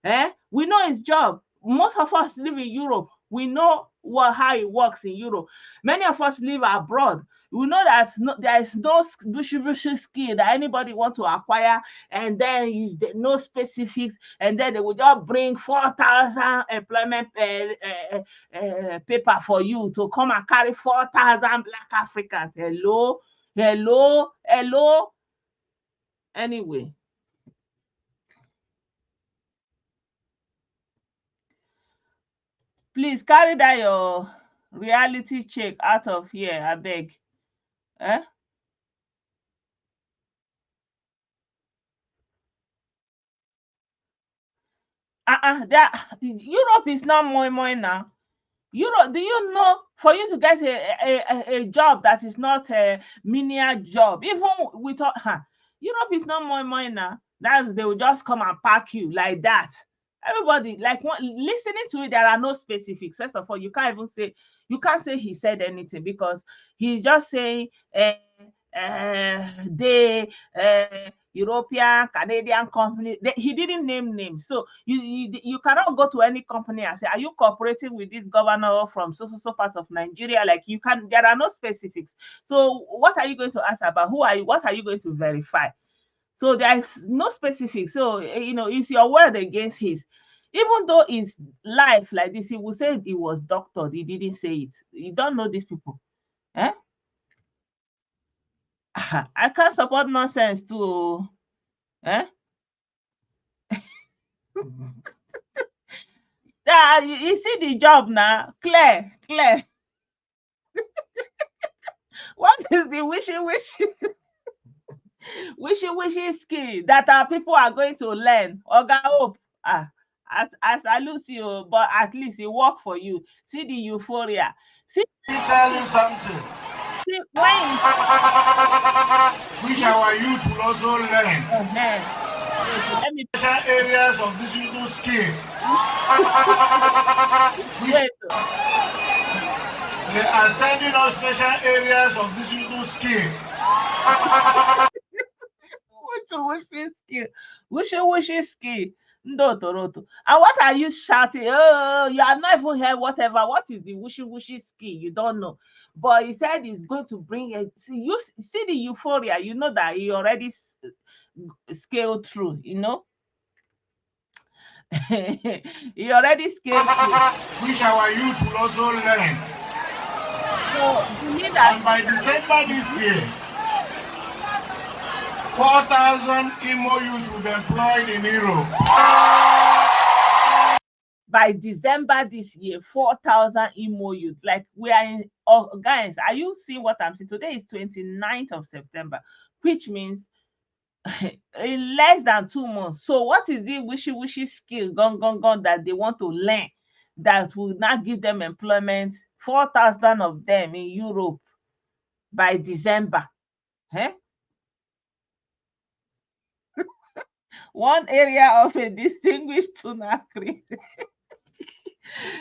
We know it's job. Most of us live in Europe. We know how it works in Europe. Many of us live abroad. We know that there is no bushy skill that anybody want to acquire, and then no specifics, and then they will just bring 4,000 employment paper for you to come and carry 4,000 Black Africans. Hello. Anyway. Please carry that your reality check out of here, I beg. Europe is not more now. Europe, do you know, for you to get a job that is not a menial job, even with Europe is not more now. They will just come and pack you like that. Everybody like listening to it. There are no specifics. First of all, you can't say he said anything, because he's just saying they European, Canadian company. He didn't name names. So you cannot go to any company and say, are you cooperating with this governor from so part of Nigeria? Like, you can, there are no specifics. So what are you going to ask about? Who are you? What are you going to verify? So there is no specifics. So it's your word against his. Even though it's life like this, he will say it was doctored. He didn't say it. You don't know these people. Eh? I can't support nonsense too. Eh? You see the job now. Clear. What is the wishy skill that our people are going to learn? Oga Hope. I salute you, but at least it work for you. See the euphoria. See, Let me tell you something. See when Which our youth will also learn. Let me Special areas of digital skill. wait. They are sending us special areas of digital skill. Wishy skill. Ndotoroto. And what are you shouting? Oh, you have not even heard whatever. What is the wishy skill? You don't know. But he said he's going to bring it. See the euphoria. You know that he already scaled through, He already scaled through. Which our youth will also learn. So you need that. And by December this year, 4,000 Imo youths will be employed in Europe. By December this year, 4,000 Imo youth. Like, we are in. Guys, are you seeing what I'm saying? Today is 29th of September, which means in less than 2 months. So what is the wishy skill gone that they want to learn that will not give them employment? 4,000 of them in Europe by December. One area of a distinguished tuna cream.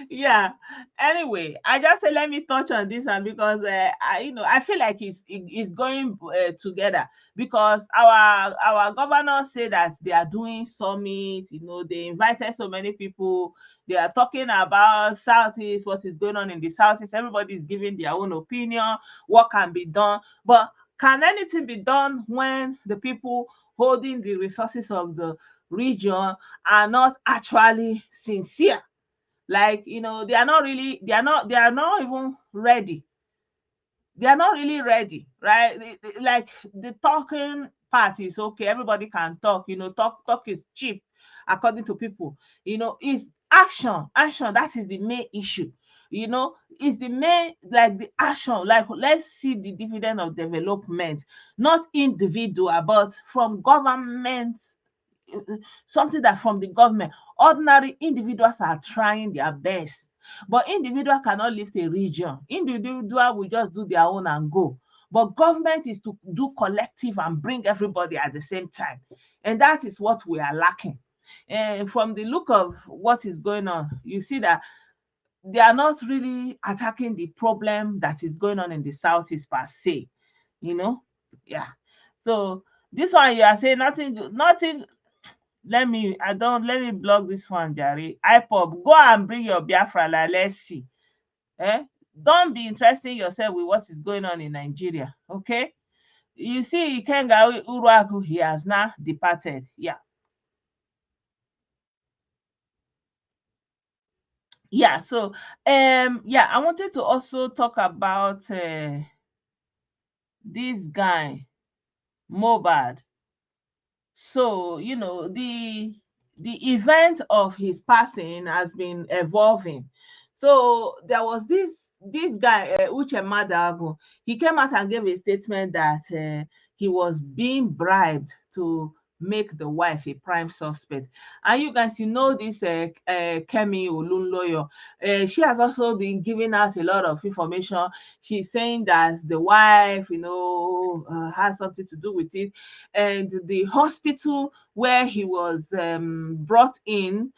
Yeah. Anyway, I just say let me touch on this one, because I feel like it's going together, because our governor said that they are doing summit. They invited so many people. They are talking about Southeast, what is going on in the Southeast. Everybody is giving their own opinion, what can be done. But can anything be done when the people holding the resources of the region are not actually sincere? Like, they are not even ready. They are not really ready, right? Like, the talking part is okay. Everybody can talk. Talk is cheap, according to people. It's action. That is the main issue. Is the main, like, the action. Like, let's see the dividend of development, not individual, but from government. Something that from the government. Ordinary individuals are trying their best, but individual cannot lift a region. Individual will just do their own and go, but government is to do collective and bring everybody at the same time, and that is what we are lacking. And from the look of what is going on, you see that they are not really attacking the problem that is going on in the Southeast per se. Yeah. So this one, you are saying nothing. Let me block this one, Jerry. IPOb, go and bring your Biafra, like, let's see. Don't be interesting yourself with what is going on in Nigeria, okay? You see, Ikenga Uruagu, he has now departed. Yeah. Yeah, so I wanted to also talk about this guy, Mohbad. So, the event of his passing has been evolving. So there was this guy, Uche Madago. He came out and gave a statement that he was being bribed to make the wife a prime suspect. And you guys, you know this Kemi Olunloyo. She has also been giving out a lot of information. She's saying that the wife, has something to do with it, and the hospital where he was brought in,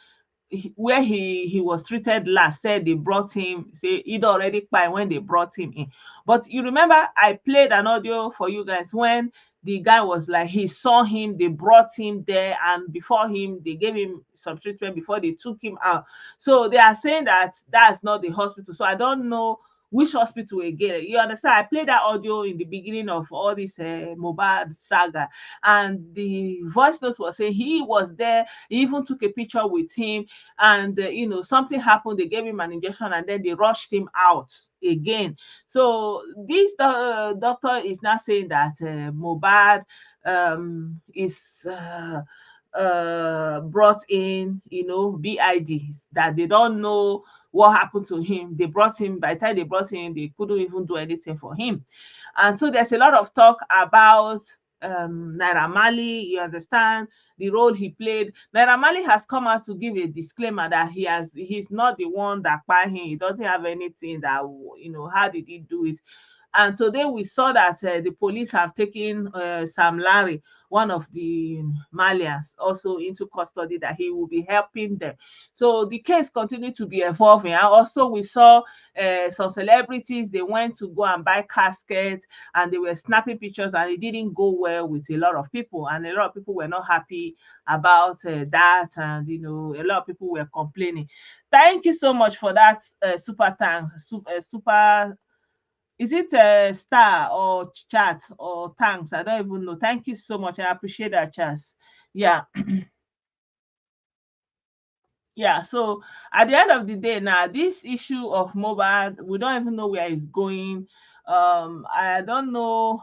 where he was treated last, said they brought him, say he'd already died when they brought him in. But you remember I played an audio for you guys when the guy was like, he saw him, they brought him there, and before him they gave him some treatment before they took him out. So they are saying that that's not the hospital. So I don't know which hospital again. You understand? I played that audio in the beginning of all this Mohbad saga, and the voice notes was saying he was there. He even took a picture with him, and something happened. They gave him an injection, and then they rushed him out again. So this doctor is now saying that Mohbad is brought in, BIDs, that they don't know what happened to him. They brought him, by the time they brought him, they couldn't even do anything for him. And so there's a lot of talk about Naira Marley, you understand, the role he played. Naira Marley has come out to give a disclaimer that he's not the one that fired him. He doesn't have anything that, how did he do it? And today we saw that the police have taken Sam Larry, one of the Malians, also into custody, that he will be helping them. So the case continued to be evolving. And also we saw some celebrities, they went to go and buy caskets, and they were snapping pictures, and it didn't go well with a lot of people. And a lot of people were not happy about that. And, a lot of people were complaining. Thank you so much for that super thanks, super, is it a star or chat or thanks? I don't even know. Thank you so much. I appreciate that, Chas. Yeah. Yeah, so at the end of the day, now this issue of mobile, we don't even know where it's going. I don't know.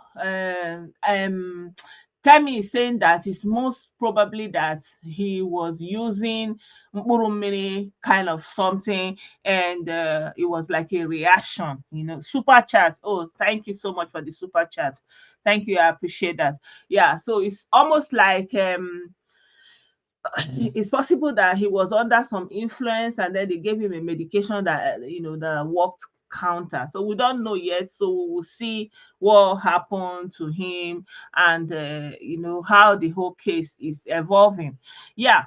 Kemi is saying that it's most probably that he was using mkpuru kind of something, and it was like a reaction. Super chat. Oh, thank you so much for the super chat. Thank you, I appreciate that. Yeah, so it's almost like it's possible that he was under some influence, and then they gave him a medication that that worked counter. So we don't know yet. So we will see what happened to him, and how the whole case is evolving. Yeah.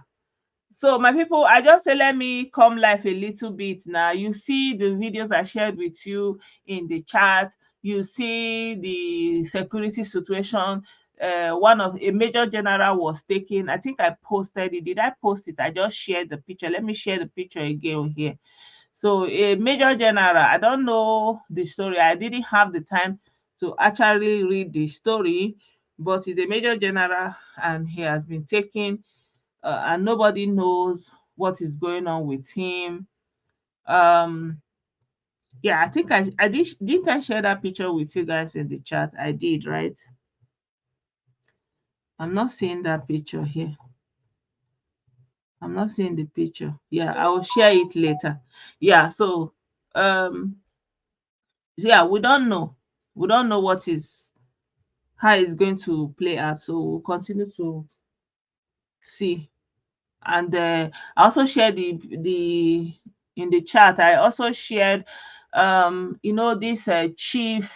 So my people, I just say let me come live a little bit now. You see the videos I shared with you in the chat. You see the security situation. One of a major general was taken. I think I posted it. Did I post it? I just shared the picture. Let me share the picture again here. So a major general, I don't know the story. I didn't have the time to actually read the story, but he's a major general, and he has been taken, and nobody knows what is going on with him. Yeah, I think I didn't I share that picture with you guys in the chat? I did, right? I'm not seeing that picture here. I'm not seeing the picture. Yeah, I will share it later. Yeah, so yeah, we don't know. We don't know how it's going to play out. So we'll continue to see. And I also shared the in the chat. I also shared this chief.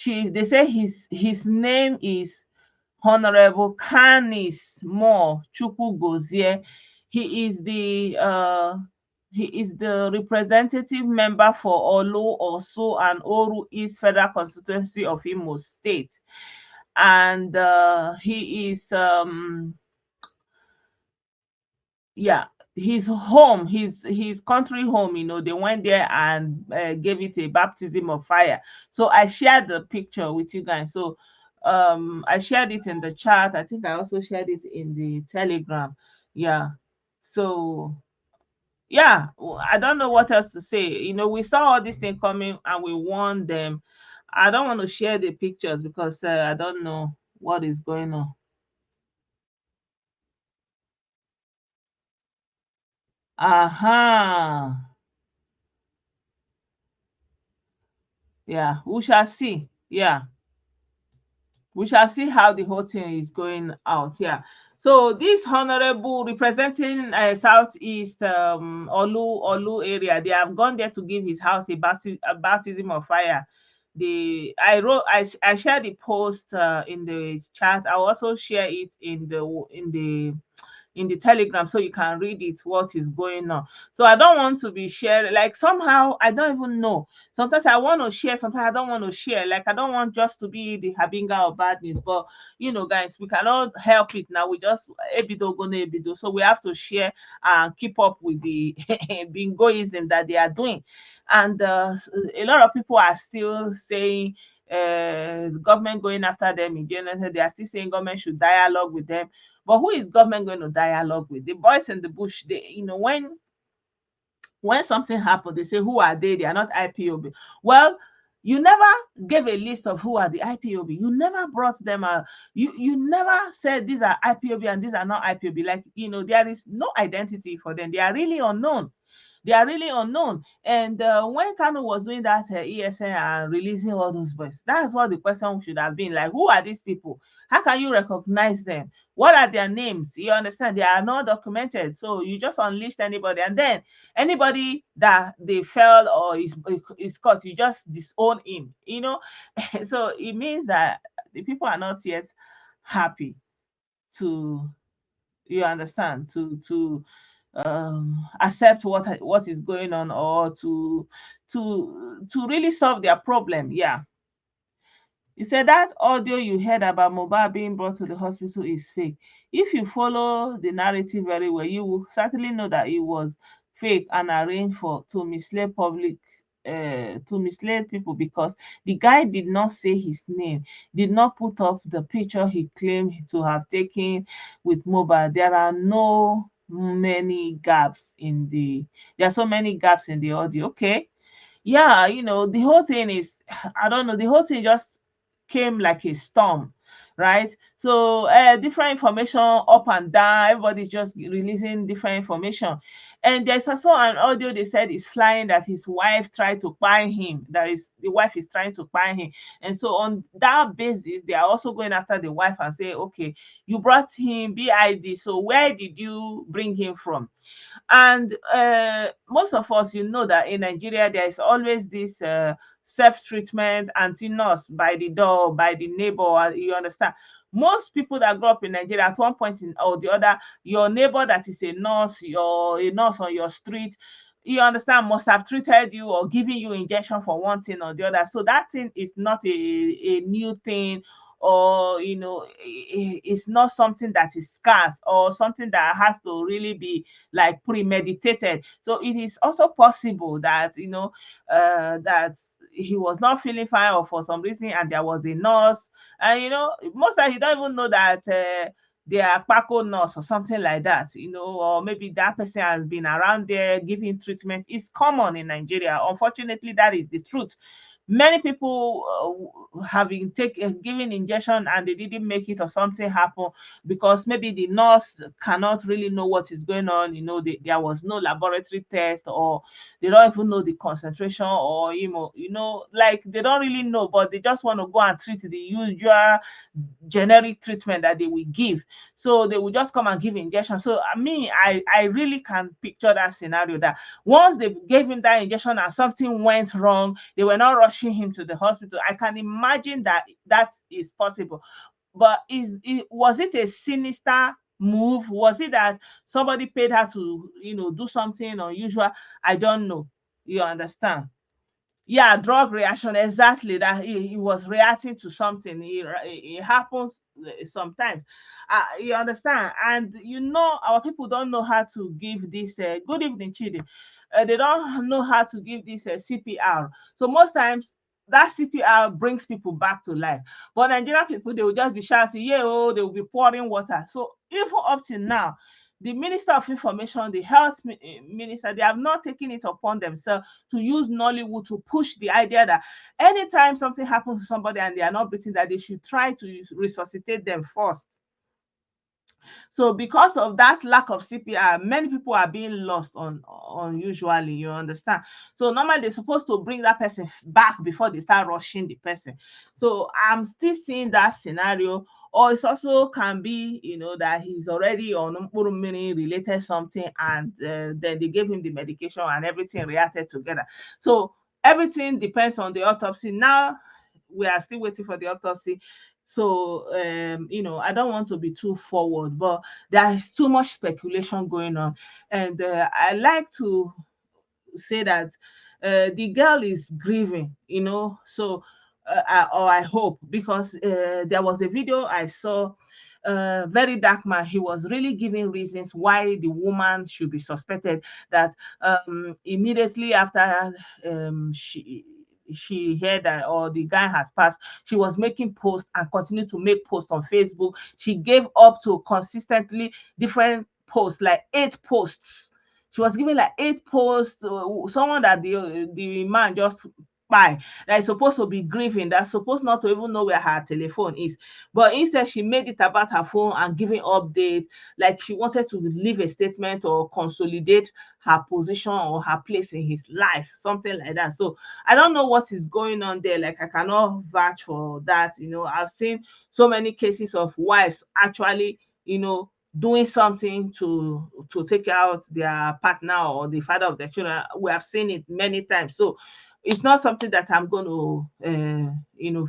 They say his name is Honorable Canis Moore Chukwugozie. He is the representative member for Olu, Osu, and Oru East Federal Constituency of Imo State, and he is yeah, his home, his country home, they went there and gave it a baptism of fire. So I shared the picture with you guys. So I shared it in the chat. I think I also shared it in the Telegram. Yeah. So yeah, I don't know what else to say. We saw all this thing coming, and we warned them. I don't want to share the pictures because I don't know what is going on. Aha. Yeah, we shall see. Yeah. we shall see how the whole thing is going out. Yeah. So this honorable representing Southeast Olu area, they have gone there to give his house a baptism of fire. I shared the post in the chat. I'll also share it in the Telegram so you can read it, what is going on. So I don't want to be sharing, like somehow I don't even know. Sometimes I want to share, sometimes I don't want to share. Like I don't want just to be the Habinga of bad news. But guys, we cannot help it now. We just ebido go no ebido. So we have to share and keep up with the bingoism that they are doing. And a lot of people are still saying government going after them in general. They are still saying government should dialogue with them. But who is government going to dialogue with? The boys in the bush, when something happened, they say, who are they? They are not IPOB. Well, you never gave a list of who are the IPOB. You never brought them out. You never said these are IPOB and these are not IPOB. Like, there is no identity for them. They are really unknown. They are really unknown. And when Kanu was doing that ESN and releasing all those boys, that's what the question should have been. Like, who are these people? How can you recognize them? What are their names? You understand? They are not documented. So you just unleashed anybody. And then anybody that they fell or is caught, you just disown him. So it means that the people are not yet happy to, you understand, to accept what is going on, or to really solve their problem. Yeah. He said that audio you heard about Mohbad being brought to the hospital is fake. If you follow the narrative very well, you will certainly know that it was fake and arranged to mislead people, because the guy did not say his name, did not put up the picture he claimed to have taken with Mohbad. There are so many gaps in the audio. Okay. Yeah, the whole thing is, I don't know, the whole thing just came like a storm, right? So different information up and down, everybody's just releasing different information. And there's also an audio they said is flying that his wife tried to buy him, that is, the wife is trying to buy him. And so on that basis, they are also going after the wife and say, okay, you brought him BID, so where did you bring him from? And most of us, that in Nigeria, there is always this self-treatment, anti-nurse by the door, by the neighbor, you understand. Most people that grow up in Nigeria, at one point or the other, your neighbor that is a nurse on your street, you understand, must have treated you or given you injection for one thing or the other. So that thing is not a new thing, or it's not something that is scarce or something that has to really be like premeditated. So it is also possible that that he was not feeling fine, or for some reason, and there was a nurse, and most times you don't even know that they are Paco nurse or something like that, or maybe that person has been around there giving treatment. It's common in Nigeria. Unfortunately, that is the truth. Many people have been given injection and they didn't make it, or something happened because maybe the nurse cannot really know what is going on. There was no laboratory test, or they don't even know the concentration, or like they don't really know, but they just want to go and treat the usual generic treatment that they will give. So they will just come and give injection. So I really can picture that scenario, that once they gave him that injection and something went wrong, they were not rushing him to the hospital. I can imagine that is possible. But was it a sinister move? Was it that somebody paid her to do something unusual? I don't know. You understand? Yeah, drug reaction, exactly, that he was reacting to something. It happens sometimes. You understand? And our people don't know how to give this good evening, Chidi. They don't know how to give this CPR. So most times that CPR brings people back to life. But Nigerian people, they will just be shouting, yeah, oh, they will be pouring water. So even up till now, the Minister of Information, the Health Minister, they have not taken it upon themselves to use Nollywood to push the idea that anytime something happens to somebody and they are not breathing, that they should try to resuscitate them first. So because of that lack of CPR, many people are being lost unusually, you understand? So normally they're supposed to bring that person back before they start rushing the person. So I'm still seeing that scenario. Or it also can be, that he's already on mini related something, and then they gave him the medication and everything reacted together. So everything depends on the autopsy. Now we are still waiting for the autopsy. So I don't want to be too forward, but there is too much speculation going on. And I like to say that the girl is grieving, so or I hope, because there was a video I saw, very dark man. He was really giving reasons why the woman should be suspected, that immediately after she heard that, or the guy has passed, she was making posts and continued to make posts on Facebook. She gave up to consistently different posts, like 8 posts. She was giving like 8 posts to someone that the man just by, that is supposed to be grieving, that's supposed not to even know where her telephone is. But instead, she made it about her phone and giving updates, like she wanted to leave a statement or consolidate her position or her place in his life, something like that. So I don't know what is going on there. Like, I cannot vouch for that. I've seen so many cases of wives actually, doing something to take out their partner or the father of their children. We have seen it many times. So it's not something that I'm going to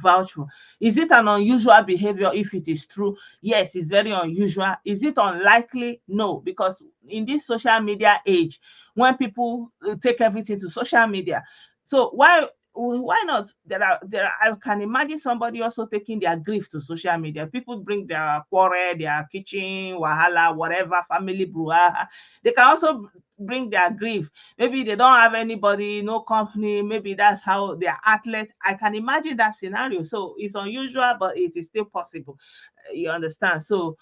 vouch for. Is it an unusual behavior? If it is true, yes, it's very unusual. Is it unlikely? No, because in this social media age, when people take everything to social media, so why not? There are, I can imagine somebody also taking their grief to social media. People bring their quarrel, their kitchen wahala, whatever, family brouhaha. They can also bring their grief. Maybe they don't have anybody, no company. Maybe that's how they are athletes. I can imagine that scenario. So it's unusual, but it is still possible. You understand? So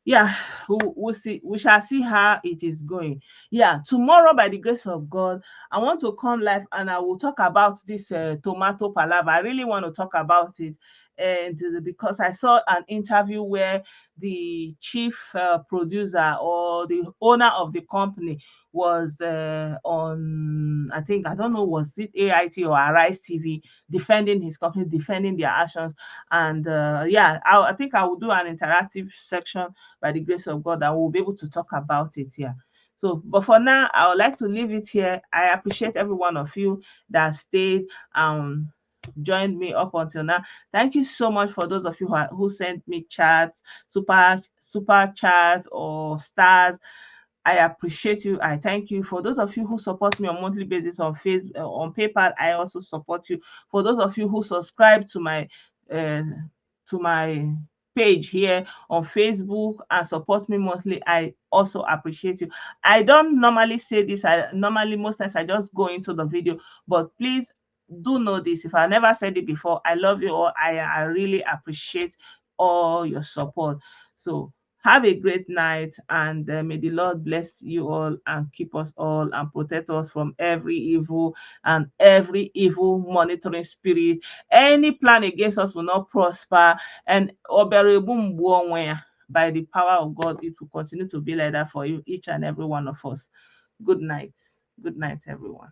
yeah, we'll see. We shall see how it is going. Yeah, tomorrow, by the grace of God, I want to come live and I will talk about this tomato palava. I really want to talk about it. And because I saw an interview where the chief producer or the owner of the company was on, I think, I don't know, was it AIT or Arise TV, defending his company, defending their actions. And yeah, I think I will do an interactive section by the grace of God, and we'll be able to talk about it here. So, but for now, I would like to leave it here. I appreciate every one of you that stayed joined me up until now. Thank you so much for those of you who sent me chats, super chats or stars. I appreciate you. I thank you. For those of you who support me on monthly basis on on PayPal, I also support you. For those of you who subscribe uh, to my page here on Facebook and support me monthly, I also appreciate you. I don't normally say this. I normally, most times, I just go into the video, but please do know this. If I never said it before, I love you all. I really appreciate all your support. So have a great night, and may the Lord bless you all and keep us all and protect us from every evil and every evil monitoring spirit. Any plan against us will not prosper, and by the power of God, it will continue to be like that for you, each and every one of us. Good night. Good night, everyone.